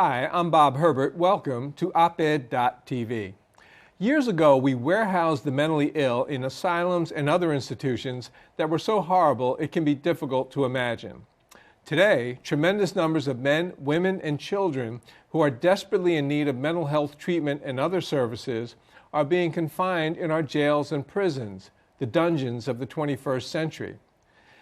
Hi, I'm Bob Herbert. Welcome to OpEd.tv. Years ago, we warehoused the mentally ill in asylums and other institutions that were so horrible it can be difficult to imagine. Today, tremendous numbers of men, women, and children who are desperately in need of mental health treatment and other services are being confined in our jails and prisons, the dungeons of the 21st century.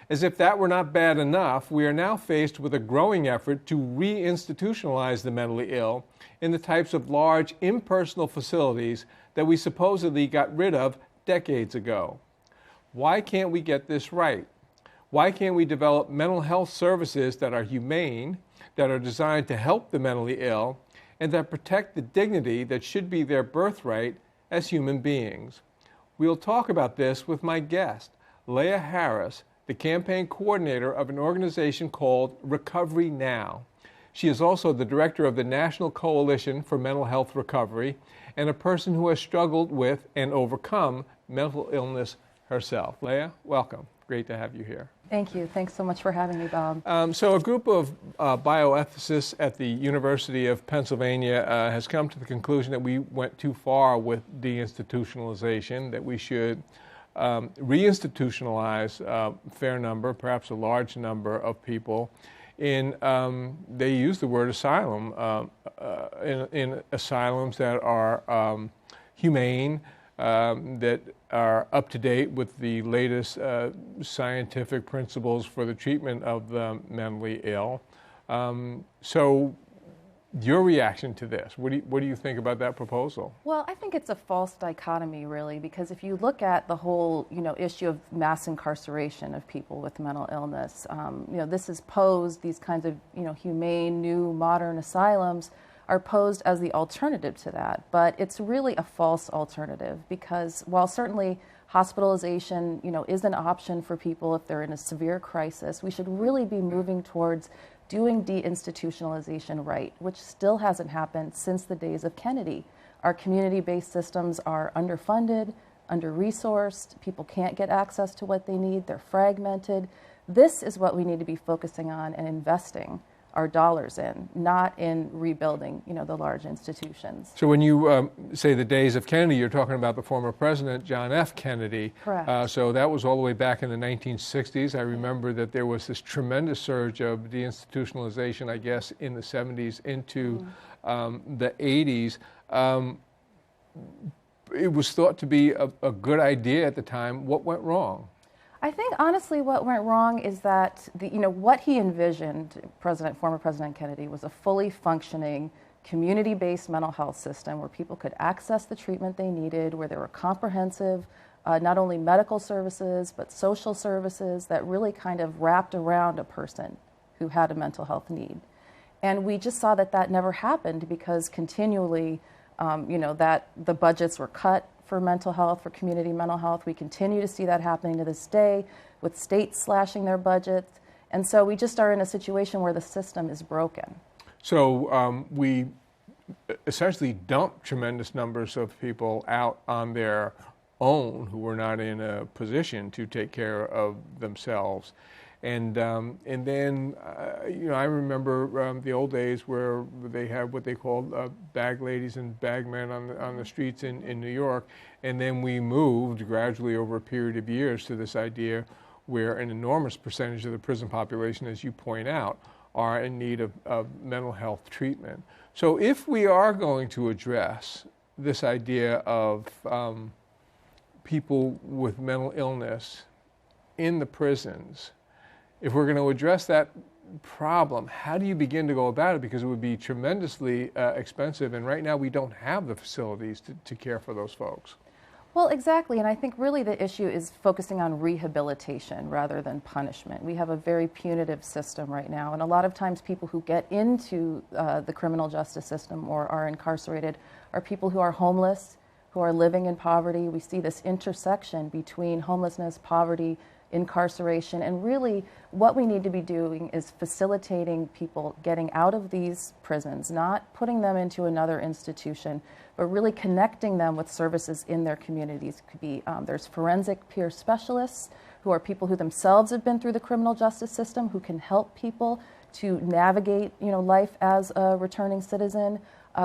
As if that were not bad enough, we are now faced with a growing effort to reinstitutionalize the mentally ill in the types of large, impersonal facilities that we supposedly got rid of decades ago. Why can't we get this right? Why can't we develop mental health services that are humane, that are designed to help the mentally ill, and that protect the dignity that should be their birthright as human beings? We'll talk about this with my guest, Leah Harris, the campaign coordinator of an organization called Recovery Now. She is also the director of the National Coalition for Mental Health Recovery and a person who has struggled with and overcome mental illness herself. Leah, welcome. Great to have you here. Thank you. Thanks so much for having me, Bob. So a group of bioethicists at the University of Pennsylvania has come to the conclusion that we went too far with deinstitutionalization, that we should reinstitutionalize a fair number, perhaps a large number of people in, they use the word asylum, in asylums that are humane, that are up to date with the latest scientific principles for the treatment of the mentally ill. So your reaction to this, what do you think about that proposal? Well, I think it's a false dichotomy, really, because if you look at the whole, issue of mass incarceration of people with mental illness, this is posed, these kinds of, humane, new, modern asylums are posed as the alternative to that. But it's really a false alternative because while certainly hospitalization, is an option for people if they're in a severe crisis, we should really be moving towards doing deinstitutionalization right, which still hasn't happened since the days of Kennedy. Our community-based systems are underfunded, under-resourced, people can't get access to what they need, they're fragmented. This is what we need to be focusing on and investing our dollars in, not in rebuilding, the large institutions. So when you say the days of Kennedy, you're talking about the former president, John F. Kennedy. Correct. So that was all the way back in the 1960s. I remember that there was this tremendous surge of deinstitutionalization, I guess, in the 70s into the 80s. It was thought to be a good idea at the time. What went wrong? I think, honestly, what went wrong is that what he envisioned, former President Kennedy, was a fully functioning, community-based mental health system where people could access the treatment they needed, where there were comprehensive, not only medical services, but social services that really kind of wrapped around a person who had a mental health need. And we just saw that never happened because continually, that the budgets were cut for mental health, for community mental health. We continue to see that happening to this day with states slashing their budgets. And so we just are in a situation where the system is broken. So we essentially dumped tremendous numbers of people out on their own who were not in a position to take care of themselves. And then, I remember the old days where they had what they called bag ladies and bag men on the streets in New York. And then we moved gradually over a period of years to this idea where an enormous percentage of the prison population, as you point out, are in need of mental health treatment. So if we are going to address this idea of people with mental illness in the prisons, if we're going to address that problem, how do you begin to go about it? Because it would be tremendously expensive, and right now we don't have the facilities to care for those folks. Well, exactly, and I think really the issue is focusing on rehabilitation rather than punishment. We have a very punitive system right now, and a lot of times people who get into the criminal justice system or are incarcerated are people who are homeless, who are living in poverty. We see this intersection between homelessness, poverty, incarceration, and really what we need to be doing is facilitating people getting out of these prisons, not putting them into another institution, but really connecting them with services in their communities. It could be, there's forensic peer specialists who are people who themselves have been through the criminal justice system who can help people to navigate, life as a returning citizen.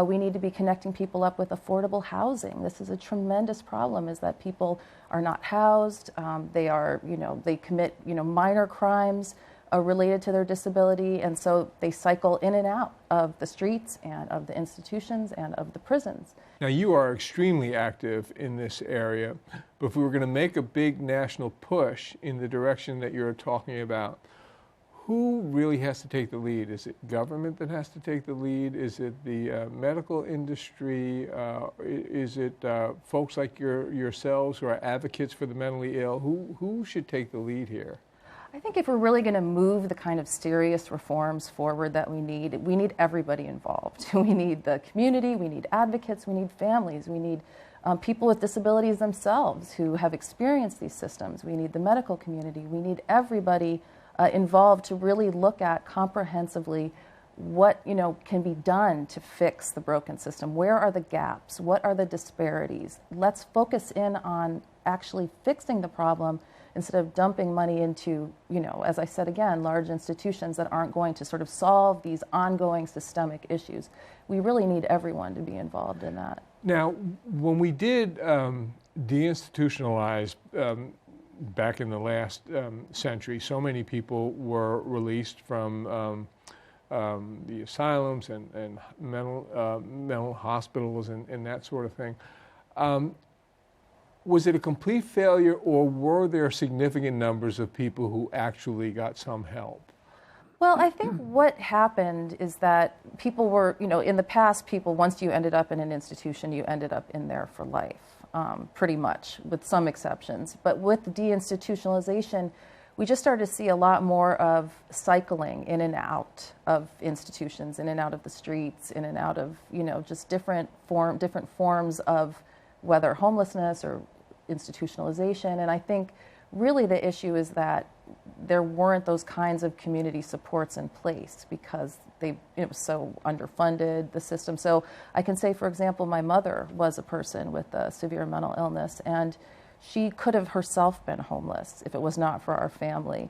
We need to be connecting people up with affordable housing. This is a tremendous problem, is that people are not housed. They commit, minor crimes related to their disability, and so they cycle in and out of the streets and of the institutions and of the prisons. Now, you are extremely active in this area, but if we were going to make a big national push in the direction that you're talking about, who really has to take the lead? Is it government that has to take the lead? Is it the medical industry? Is it folks like yourselves who are advocates for the mentally ill? Who should take the lead here? I think if we're really going to move the kind of serious reforms forward that we need everybody involved. We need the community, we need advocates, we need families, we need people with disabilities themselves who have experienced these systems. We need the medical community. We need everybody involved to really look at comprehensively what can be done to fix the broken system. Where are the gaps? What are the disparities? Let's focus in on actually fixing the problem instead of dumping money into, as I said again, large institutions that aren't going to sort of solve these ongoing systemic issues. We really need everyone to be involved in that. Now, when we did deinstitutionalize back in the last century, so many people were released from the asylums and mental hospitals and that sort of thing. Was it a complete failure, or were there significant numbers of people who actually got some help? Well, I think what happened is that people were, in the past, once you ended up in an institution, you ended up in there for life, pretty much, with some exceptions. But with deinstitutionalization, we just started to see a lot more of cycling in and out of institutions, in and out of the streets, in and out of, just different forms of whether homelessness or institutionalization. And I think really the issue is that there weren't those kinds of community supports in place because it was so underfunded, the system. So I can say, for example, my mother was a person with a severe mental illness, and she could have herself been homeless if it was not for our family.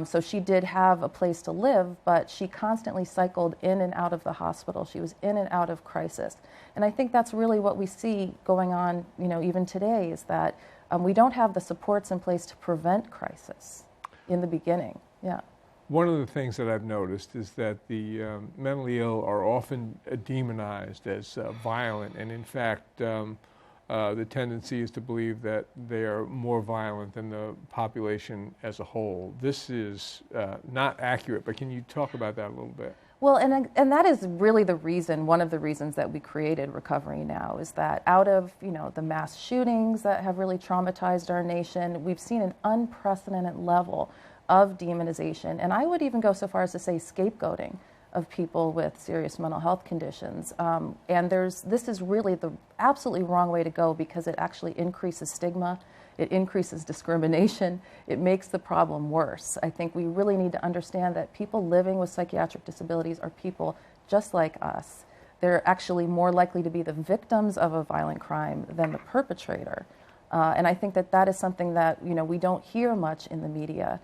So she did have a place to live, but she constantly cycled in and out of the hospital. She was in and out of crisis. And I think that's really what we see going on, even today, is that we don't have the supports in place to prevent crisis in the beginning. Yeah. One of the things that I've noticed is that the mentally ill are often demonized as violent, and in fact, the tendency is to believe that they are more violent than the population as a whole. This is not accurate, but can you talk about that a little bit? Well, and that is really one of the reasons that we created Recovery Now, is that out of, the mass shootings that have really traumatized our nation, we've seen an unprecedented level of demonization, and I would even go so far as to say scapegoating of people with serious mental health conditions. And this is really the absolutely wrong way to go, because it actually increases stigma, it increases discrimination, it makes the problem worse. I think we really need to understand that people living with psychiatric disabilities are people just like us. They're actually more likely to be the victims of a violent crime than the perpetrator. And I think that is something that we don't hear much in the media.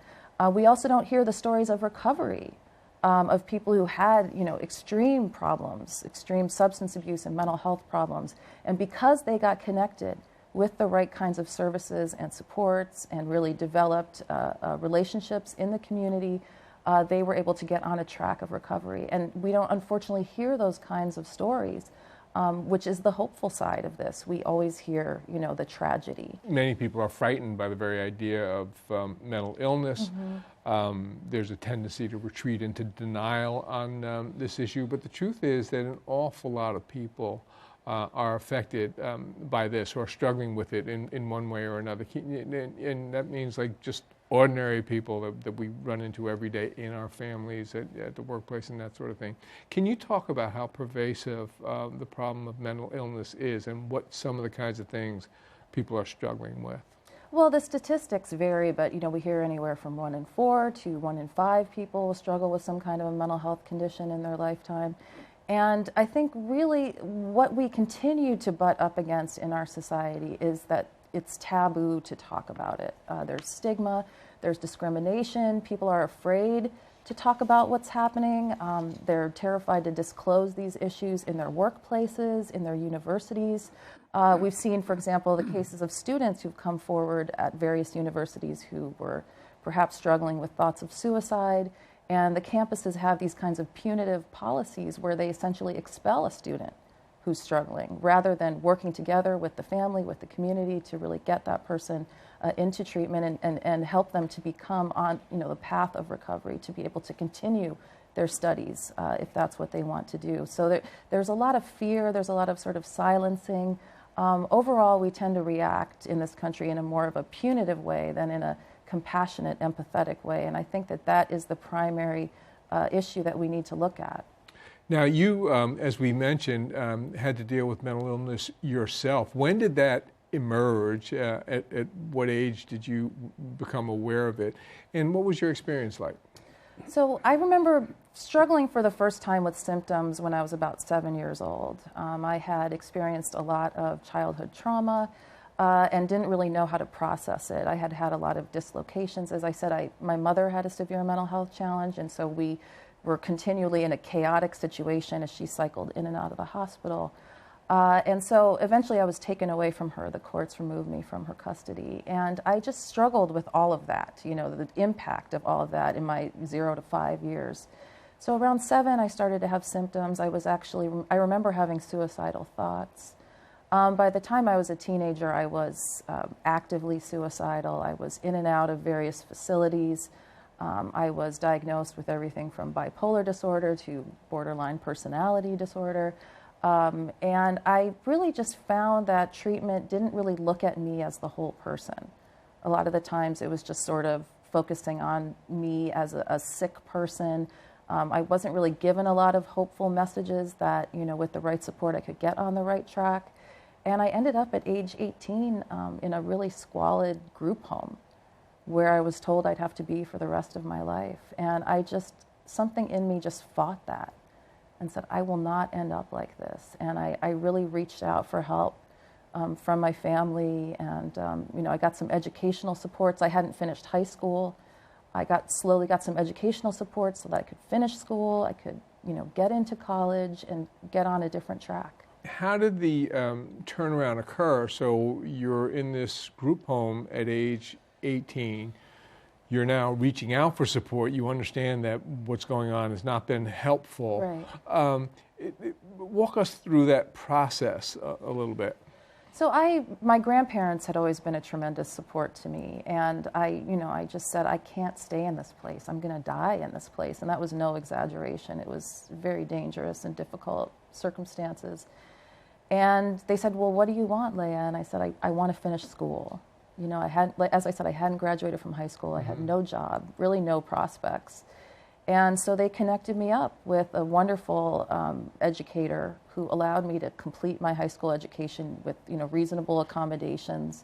We also don't hear the stories of recovery. Of people who had, extreme problems, extreme substance abuse and mental health problems. And because they got connected with the right kinds of services and supports and really developed relationships in the community, they were able to get on a track of recovery. And we don't, unfortunately, hear those kinds of stories, which is the hopeful side of this. We always hear, the tragedy. Many people are frightened by the very idea of mental illness. Mm-hmm. There's a tendency to retreat into denial on this issue, but the truth is that an awful lot of people are affected by this or struggling with it in one way or another. And that means like just ordinary people that we run into every day in our families, at the workplace and that sort of thing. Can you talk about how pervasive the problem of mental illness is and what some of the kinds of things people are struggling with? Well, the statistics vary, but we hear anywhere from 1 in 4 to 1 in 5 people will struggle with some kind of a mental health condition in their lifetime. And I think really what we continue to butt up against in our society is that it's taboo to talk about it. There's stigma, there's discrimination. People are afraid to talk about what's happening. They're terrified to disclose these issues in their workplaces, in their universities. We've seen, for example, the cases of students who've come forward at various universities who were perhaps struggling with thoughts of suicide, and the campuses have these kinds of punitive policies where they essentially expel a student who's struggling, rather than working together with the family, with the community, to really get that person into treatment and help them to become on the path of recovery, to be able to continue their studies if that's what they want to do. So there's a lot of fear, there's a lot of sort of silencing. Overall, we tend to react in this country in a more of a punitive way than in a compassionate, empathetic way, and I think that is the primary issue that we need to look at. Now, you, as we mentioned, had to deal with mental illness yourself. When did that emerge? At what age did you become aware of it? And what was your experience like? So I remember struggling for the first time with symptoms when I was about 7 years old. I had experienced a lot of childhood trauma and didn't really know how to process it. I had had a lot of dislocations. As I said, my mother had a severe mental health challenge, and so we were continually in a chaotic situation as she cycled in and out of the hospital. And so eventually I was taken away from her. The courts removed me from her custody. And I just struggled with all of that, the impact of all of that in my 0 to 5 years. So around 7, I started to have symptoms. I remember having suicidal thoughts. By the time I was a teenager, I was actively suicidal. I was in and out of various facilities. I was diagnosed with everything from bipolar disorder to borderline personality disorder. And I really just found that treatment didn't really look at me as the whole person. A lot of the times it was just sort of focusing on me as a sick person. I wasn't really given a lot of hopeful messages that, with the right support I could get on the right track. And I ended up at age 18 in a really squalid group home where I was told I'd have to be for the rest of my life. And something in me just fought that and said, I will not end up like this. And I really reached out for help from my family, and I got some educational supports. I hadn't finished high school. I slowly got some educational support so that I could finish school, I could get into college and get on a different track. How did the turnaround occur? So you're in this group home at age 18. You're now reaching out for support. You understand that what's going on has not been helpful. Right. Walk us through that process a little bit. So my grandparents had always been a tremendous support to me, and I just said, I can't stay in this place. I'm going to die in this place, and that was no exaggeration. It was very dangerous and difficult circumstances. And they said, well, what do you want, Leah? And I said, I want to finish school. As I said, I hadn't graduated from high school. I had no job, really no prospects. And so they connected me up with a wonderful educator who allowed me to complete my high school education with reasonable accommodations.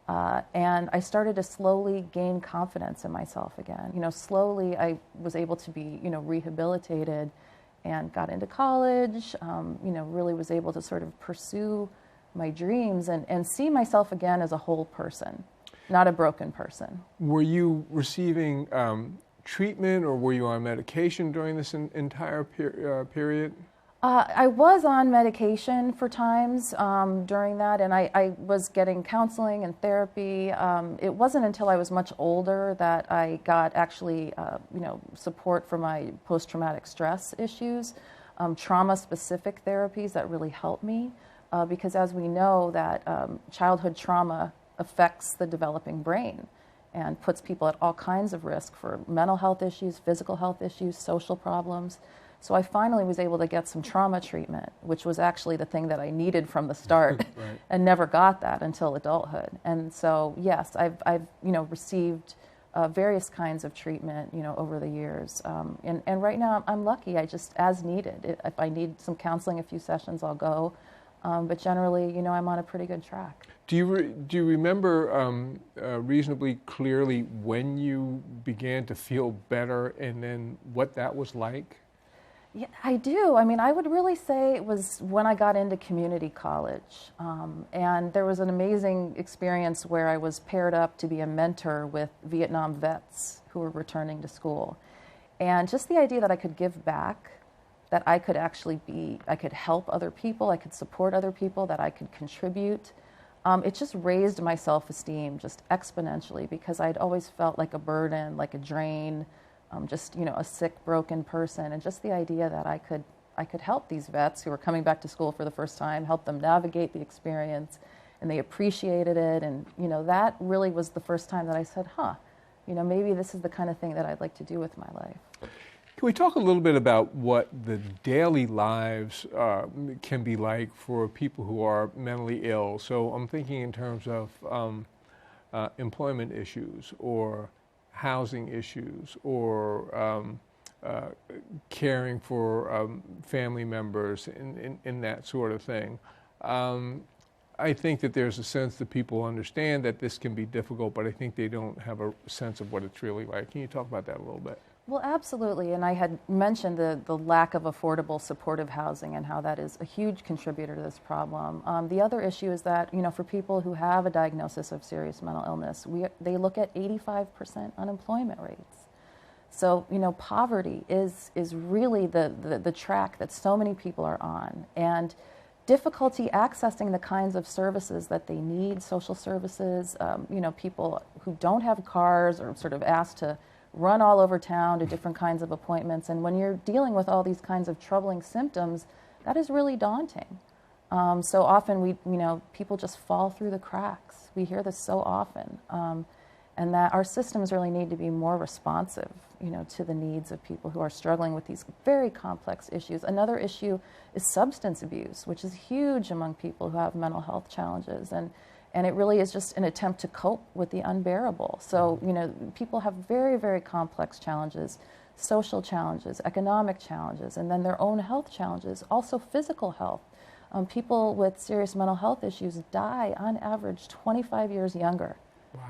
And I started to slowly gain confidence in myself again. Slowly I was able to be rehabilitated and got into college, really was able to sort of pursue my dreams and see myself again as a whole person, not a broken person. Were you receiving treatment, or were you on medication during this entire period? I was on medication for times during that, and I was getting counseling and therapy. It wasn't until I was much older that I got actually, support for my post-traumatic stress issues, trauma-specific therapies that really helped me, because as we know that childhood trauma affects the developing brain and puts people at all kinds of risk for mental health issues, physical health issues, social problems. So I finally was able to get some trauma treatment, which was actually the thing that I needed from the start, Right. and never got that until adulthood. And so, yes, I've received various kinds of treatment, over the years. And right now I'm lucky. I just, as needed. If I need some counseling, a few sessions, I'll go. But generally, I'm on a pretty good track. Do you remember reasonably clearly when you began to feel better, and then what that was like? Yeah, I do. I mean, I would really say it was when I got into community college. And there was an amazing experience where I was paired up to be a mentor with Vietnam vets who were returning to school. And just the idea that I could give back, that I could actually I could help other people, I could support other people, that I could contribute. It just raised my self-esteem just exponentially, because I'd always felt like a burden, like a drain, just, a sick, broken person. And just the idea that I could help these vets who were coming back to school for the first time, help them navigate the experience, and they appreciated it. And, that really was the first time that I said, maybe this is the kind of thing that I'd like to do with my life. Can we talk a little bit about what the daily lives can be like for people who are mentally ill? So I'm thinking in terms of employment issues, or housing issues, or caring for family members, in that sort of thing. I think that there's a sense that people understand that this can be difficult, but I think they don't have a sense of what it's really like. Can you talk about that a little bit? Well, absolutely. And I had mentioned the lack of affordable supportive housing and how that is a huge contributor to this problem. The other issue is that, for people who have a diagnosis of serious mental illness, they look at 85% unemployment rates. So, poverty is really the track that so many people are on. And difficulty accessing the kinds of services that they need, social services, people who don't have cars are sort of asked to run all over town to different kinds of appointments. And when you're dealing with all these kinds of troubling symptoms, that is really daunting. So often people just fall through the cracks. We hear this so often. And that our systems really need to be more responsive, to the needs of people who are struggling with these very complex issues. Another issue is substance abuse, which is huge among people who have mental health challenges. And it really is just an attempt to cope with the unbearable. So, people have very, very complex challenges, social challenges, economic challenges, and then their own health challenges, also physical health. People with serious mental health issues die on average 25 years younger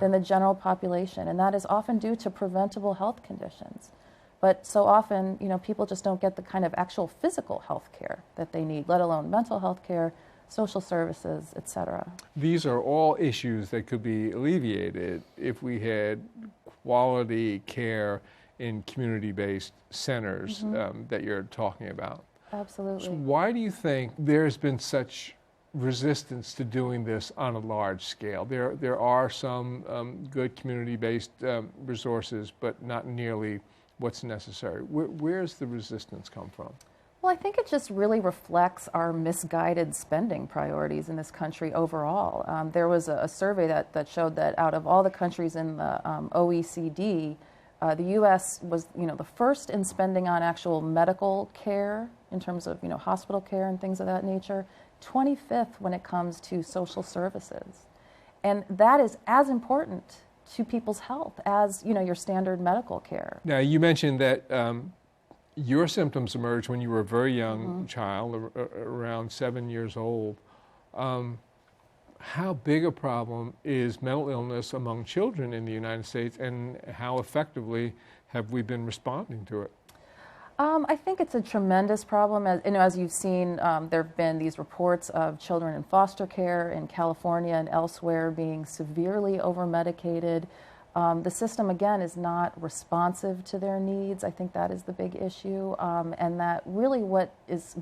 than the general population, and that is often due to preventable health conditions. But so often, people just don't get the kind of actual physical health care that they need, let alone mental health care, social services, etc. These are all issues that could be alleviated if we had quality care in community-based centers that you're talking about. Absolutely. So why do you think there's been such resistance to doing this on a large scale? There are some good community-based resources, but not nearly what's necessary. Where's the resistance come from? Well, I think it just really reflects our misguided spending priorities in this country overall. There was a survey that showed that out of all the countries in the OECD, the U.S. was, the first in spending on actual medical care in terms of, hospital care and things of that nature, 25th when it comes to social services. And that is as important to people's health as, your standard medical care. Now, you mentioned that your symptoms emerged when you were a very young child, around 7 years old. How big a problem is mental illness among children in the United States, and how effectively have we been responding to it? I think it's a tremendous problem. As you've seen, there have been these reports of children in foster care in California and elsewhere being severely over-medicated. The system, again, is not responsive to their needs. I think that is the big issue. And that really what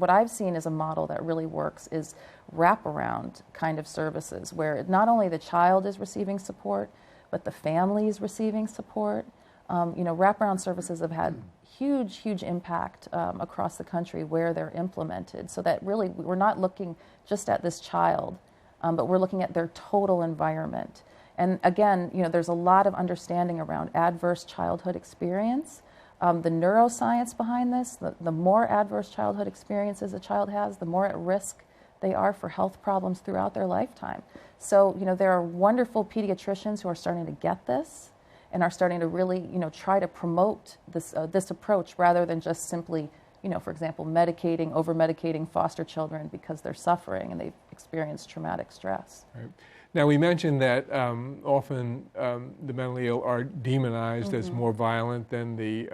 I've seen as a model that really works is wraparound kind of services, where not only the child is receiving support, but the family is receiving support. Wraparound services have had huge impact across the country where they're implemented, so that really we're not looking just at this child, but we're looking at their total environment. And again, there's a lot of understanding around adverse childhood experience. The neuroscience behind this, the more adverse childhood experiences a child has, the more at risk they are for health problems throughout their lifetime. So, there are wonderful pediatricians who are starting to get this and are starting to really, try to promote this approach rather than just simply, for example, over-medicating foster children because they're suffering and they've experienced traumatic stress. Right. Now, we mentioned that often the mentally ill are demonized as more violent than the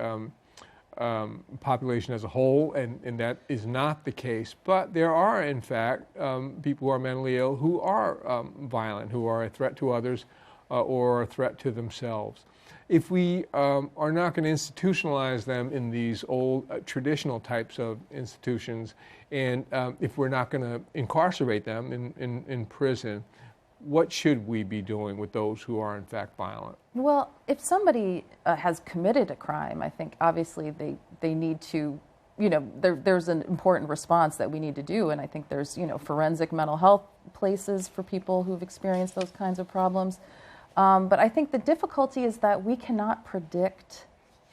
population as a whole, and that is not the case. But there are, in fact, people who are mentally ill who are violent, who are a threat to others or a threat to themselves. If we are not going to institutionalize them in these old traditional types of institutions, and if we're not going to incarcerate them in prison, what should we be doing with those who are in fact violent? Well, if somebody has committed a crime, I think obviously they need to, there's an important response that we need to do, and I think there's, forensic mental health places for people who've experienced those kinds of problems. But I think the difficulty is that we cannot predict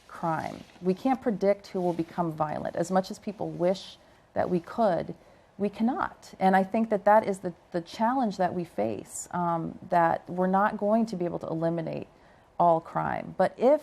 crime. We can't predict who will become violent. As much as people wish that we could, we cannot. And I think that is the challenge that we face, that we're not going to be able to eliminate all crime. But if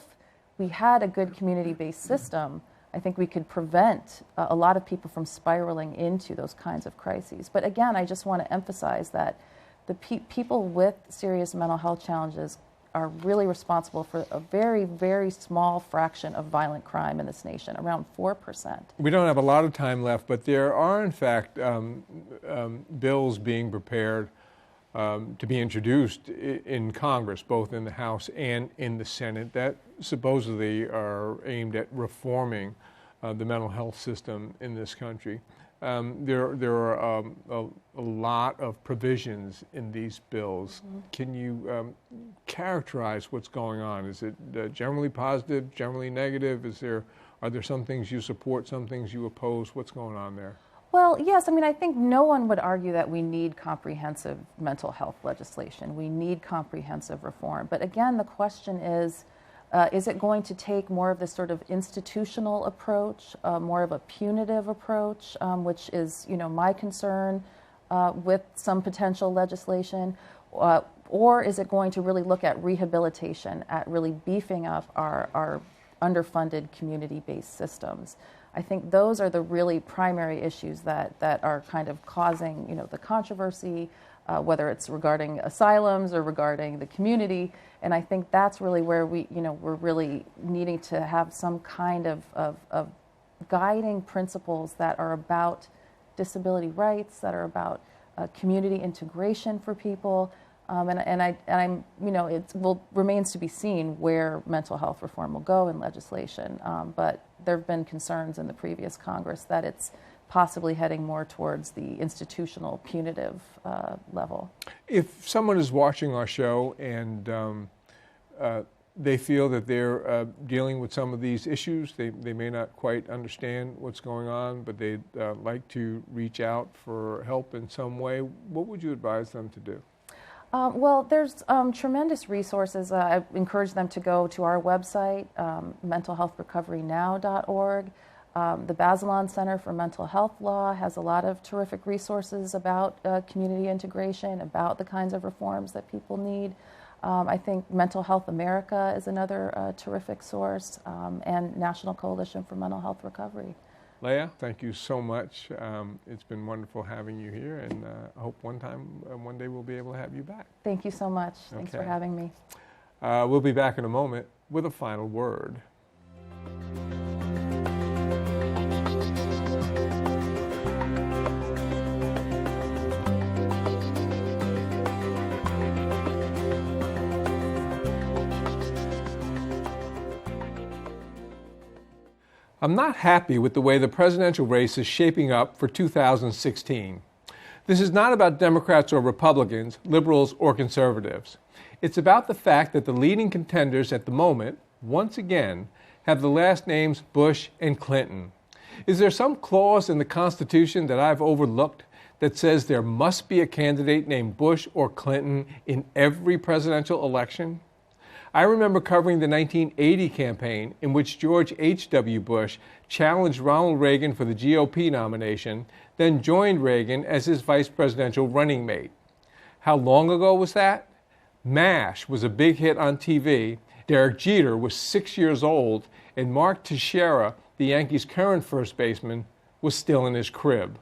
we had a good community-based system, I think we could prevent a lot of people from spiraling into those kinds of crises. But again, I just want to emphasize that the people with serious mental health challenges are really responsible for a very, very small fraction of violent crime in this nation, around 4%. We don't have a lot of time left, but there are, in fact, bills being prepared to be introduced in Congress, both in the House and in the Senate, that supposedly are aimed at reforming the mental health system in this country. There are a lot of provisions in these bills. Mm-hmm. Can you characterize what's going on? Is it generally positive, generally negative? Are there some things you support, some things you oppose? What's going on there? Well, yes. I think no one would argue that we need comprehensive mental health legislation. We need comprehensive reform. But again, the question is it going to take more of this sort of institutional approach, more of a punitive approach, which is, my concern with some potential legislation, or is it going to really look at rehabilitation, at really beefing up our underfunded community-based systems? I think those are the really primary issues that are kind of causing, the controversy, whether it's regarding asylums or regarding the community. And I think that's really where we're really needing to have some kind of guiding principles that are about disability rights, that are about community integration for people. Remains to be seen where mental health reform will go in legislation. But there have been concerns in the previous Congress that it's possibly heading more towards the institutional punitive level. If someone is watching our show and they feel that they're dealing with some of these issues, they may not quite understand what's going on, but they'd like to reach out for help in some way, what would you advise them to do? Well, there's tremendous resources. I encourage them to go to our website, mentalhealthrecoverynow.org. The Bazelon Center for Mental Health Law has a lot of terrific resources about community integration, about the kinds of reforms that people need. I think Mental Health America is another terrific source, and National Coalition for Mental Health Recovery. Leah, thank you so much. It's been wonderful having you here, and I hope one day we'll be able to have you back. Thank you so much. Thanks for having me. We'll be back in a moment with a final word. I'm not happy with the way the presidential race is shaping up for 2016. This is not about Democrats or Republicans, liberals or conservatives. It's about the fact that the leading contenders at the moment, once again, have the last names Bush and Clinton. Is there some clause in the Constitution that I've overlooked that says there must be a candidate named Bush or Clinton in every presidential election? I remember covering the 1980 campaign in which George H.W. Bush challenged Ronald Reagan for the GOP nomination, then joined Reagan as his vice presidential running mate. How long ago was that? MASH was a big hit on TV. Derek Jeter was 6 years old, and Mark Teixeira, the Yankees' current first baseman, was still in his crib.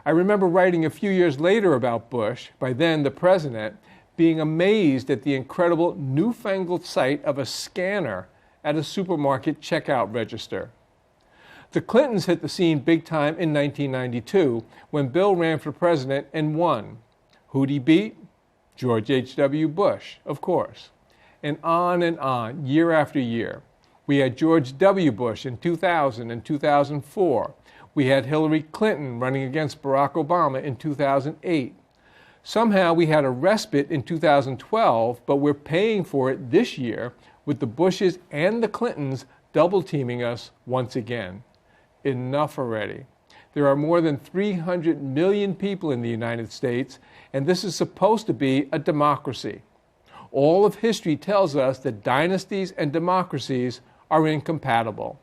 I remember writing a few years later about Bush, by then the president, being amazed at the incredible newfangled sight of a scanner at a supermarket checkout register. The Clintons hit the scene big time in 1992 when Bill ran for president and won. Who'd he beat? George H.W. Bush, of course. And on, year after year. We had George W. Bush in 2000 and 2004. We had Hillary Clinton running against Barack Obama in 2008. Somehow we had a respite in 2012, but we're paying for it this year with the Bushes and the Clintons double-teaming us once again. Enough already. There are more than 300 million people in the United States, and this is supposed to be a democracy. All of history tells us that dynasties and democracies are incompatible.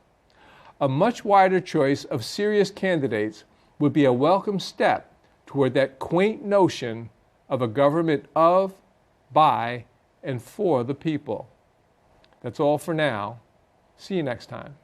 A much wider choice of serious candidates would be a welcome step toward that quaint notion of a government of, by, and for the people. That's all for now. See you next time.